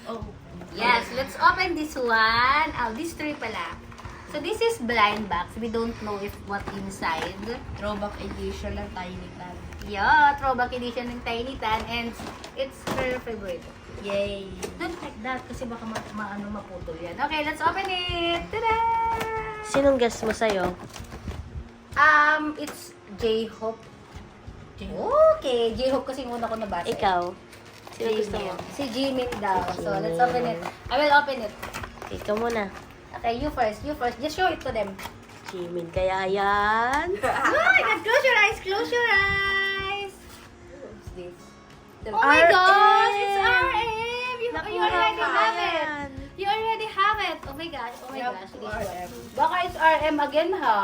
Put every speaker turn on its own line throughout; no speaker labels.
Oh.
Yes, let's open this one. These three pala. So this is blind box. We don't know if what inside.
Throwback edition ng Tiny Tan.
Yeah, throwback edition ng Tiny Tan and it's her favorite.
Yay!
Don't like that kasi baka maputol yan. Okay, let's open it. Tada!
Sinong guest mo sa'yo?
It's J-Hope. Okay, J-Hope kasi yung una ko nabasa.
Ikaw? Sino gusto mo?
Si Jimin daw. So, let's open it. I will open it.
Ikaw muna.
Okay, you first. You first. Just show it to them.
Jimin, kaya yan?
Oh my God! Close your eyes! Close your eyes!
What's this?
Oh my
RM!
gosh! It's RM! You
Naku,
already have it!
yan.
You already have it! Oh my gosh! Oh my
Yep,
gosh! This
RM.
one. Baka it's RM again, ha?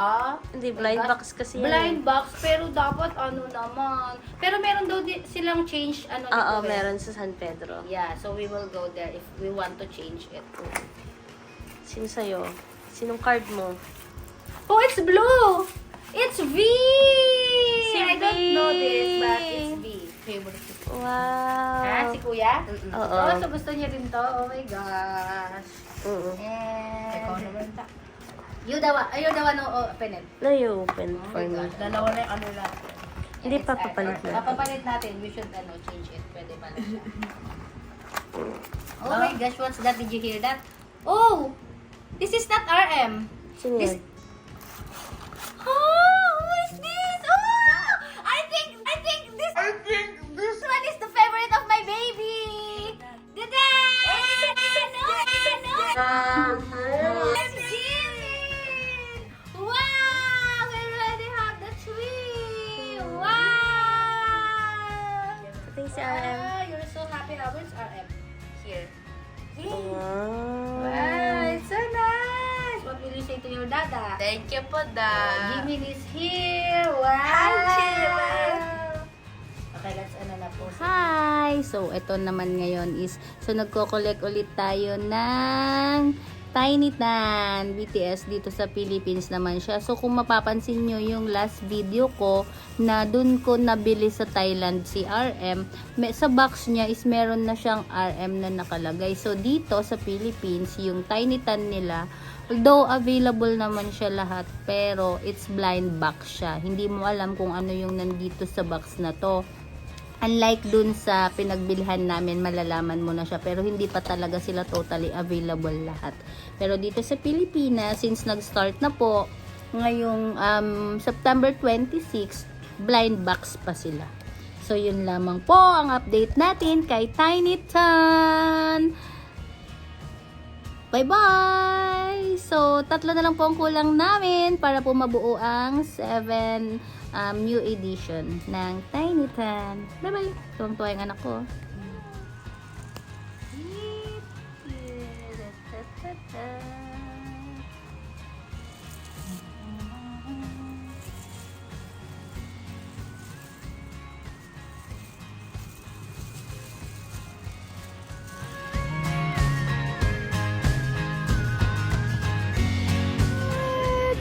Hindi, blind
Oh my
box
gosh.
kasi yan.
Blind box, pero dapat ano naman. Pero meron daw silang change ano nito.
Oo,
eh.
meron sa San Pedro.
Yeah, so we will go there if we want to change it.
Sino sa'yo? Sinong card mo?
Oh, it's blue! It's V!
Si
I don't
V.
know this, but it's V. Favorite.
Wow.
Ha? Si Kuya?
Oo.
Oh, so gusto niya rin to. Oh my gosh.
Ikaw
And...
naman ta.
You the one who open it.
No, you open for me.
Dalawa na yung ano natin.
Hindi
And
pa
it's
papalit
RM.
na.
Papapalit natin. We should change it. Pwede pala siya. Oh my gosh, what's that? Did you hear that? Oh! This is not RM.
Sino
This...
yan?
Oh! Who is this? Oh! I think this one is the favorite of my baby! Dadan! I'm Jimin! Wow! We already have the tree! Wow!
Ito yung si RM.
Ah, you're so happy. Where's RM? Here.
Wow.
Wow, it's so nice! What will you say to your dada?
Thank you po, da.
Jimin is here! Wow!
Hi, Jimin!
Okay, let's ano na po.
Hi! So, ito naman ngayon is, so nagko-collect ulit tayo ng Tiny Tan BTS dito sa Philippines naman siya. So, kung mapapansin nyo yung last video ko na dun ko nabili sa Thailand si RM, sa box niya is meron na siyang RM na nakalagay. So, dito sa Philippines, yung Tiny Tan nila, although available naman siya lahat, pero it's blind box siya. Hindi mo alam kung ano yung nandito sa box na to. Unlike dun sa pinagbilhan namin, malalaman mo na siya. Pero hindi pa talaga sila totally available lahat. Pero dito sa Pilipinas, since nag-start na po, ngayong September 26, blind box pa sila. So, yun lamang po ang update natin kay Tiny Tan. Bye-bye! So, 3 na lang po ang kulang namin para po mabuo ang 7 new edition ng Tiny Tan. Bye-bye! Tuwang-tuwa yung anak ko.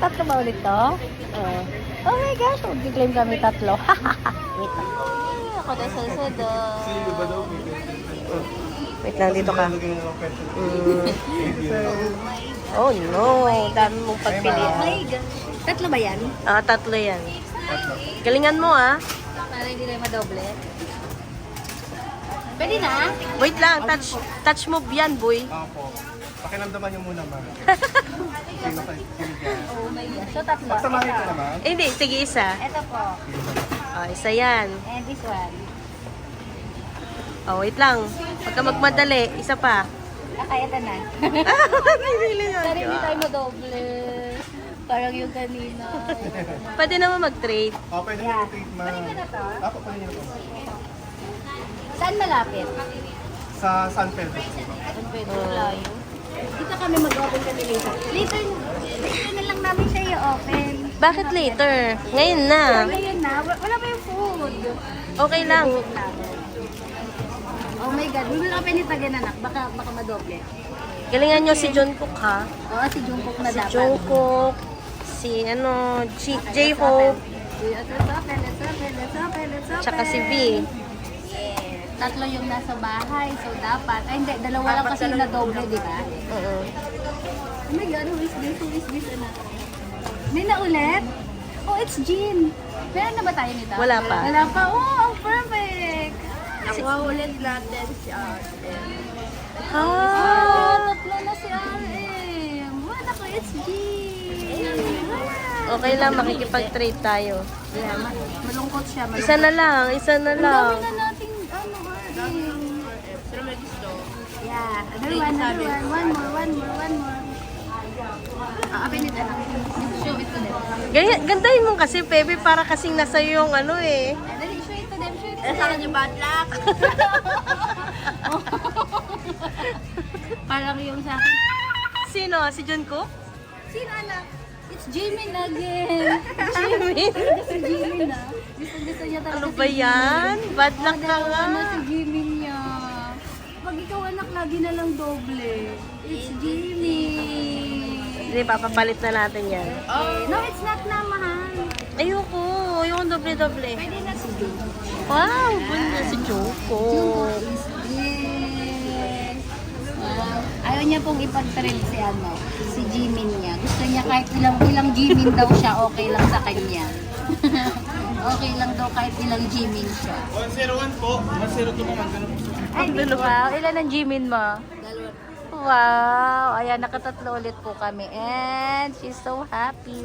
Tatlo ba ulit to? Oo. Oh my gosh, mag-claim kami tatlo. Wait lang. Ako na sa sudo.
Wait lang, dito ka. Oh no, dami mong pagpilian.
gosh. Tatlo ba yan?
Ah, 3 yan. Galingan mo ah.
Para hindi tayo madoble. Pwede na?
Wait lang, touch move yan, boy.
Opo. Pakiramdaman niyo muna, ma'am. Sino kayo? Sino dyan?
Oh my gosh. So, tatlo.
Pagsamahin ko naman.
Eh, hindi, sige isa.
Ito po.
Oh, isa yan.
And this one.
Oh, wait lang. Pagka magmadali, isa pa.
Okay, ito na.
Pinili yan.
Para hindi tayo madoble. Parang yung kanina.
Pwede naman mag-trade.
Oh, pwede niyo treat, ma'am.
Pwede ko na to?
Apo, pwede niyo po.
Saan malapit?
Sa San Pedro.
Saan pwede? Layo. Dito kami mag-open kami later. Later na lang namin siya i-open.
Bakit later? Ngayon na.
Ngayon na. Wala pa yung food.
Okay lang.
Oh my God. We will open it again, anak. Baka madoble.
Galingan nyo si Jungkook ha.
Oo, si Jungkook na
Si
dapat.
Jungkook, si J-Hope,
Let's open.
tsaka si V.
Yeah.
tatlo yung nasa bahay. So, dapat, ay hindi, dalawa lang kasi na doble, di ba?
Oo.
Oh my God, who is this? Who is this, anak? May na ulit? Oh, it's Jean. Meron na ba tayo nito?
Wala pa.
Wala pa. Oh, ang perfect.
Nakuha ulit natin si Arden.
Ah, tatlo na si RM. What ako, it's Jean.
Okay lang, makikipag-trade tayo.
Yeah, malungkot siya. Malungkot.
Isa na lang, isa na
Ang
lang.
dami na nating, RM.
Sino may gusto?
Yeah, another one. One more.
Akin ito.
Show it to them.
Gandahin mo kasi, Pepe, para kasing nasa yung ano eh.
Dali, show it to them.
Sa kanya bad luck.
Parang yung sa akin.
Sino? Si Jungkook?
Sino anak? It's Jimin again.
Jimin?
Si Jimin na. Gusto niya talaga
Ano
si
ba yan? Bad luck ka nga.
Ano si Jimin niya? Pag ikaw anak, lagi na lang doble. It's Jimin.
Hindi, papapalit na natin yan.
No, it's not na, mahal.
Ayoko. Ayoko doble-doble.
Pwede na si Jimin.
Wow, ganda si Jungkook.
Yes. Wow. Ayaw niya pong ipag-trend si Jimin niya. Gusto niya kahit ilang Jimin daw siya, okay lang sa kanya. Okay lang daw kahit ilang Jimin siya.
101 po. 102 naman. Ganun po.
Ay, wow. Ilan ang Jimin mo? Wow. Ayan, nakatatlo ulit po kami. And she's so happy.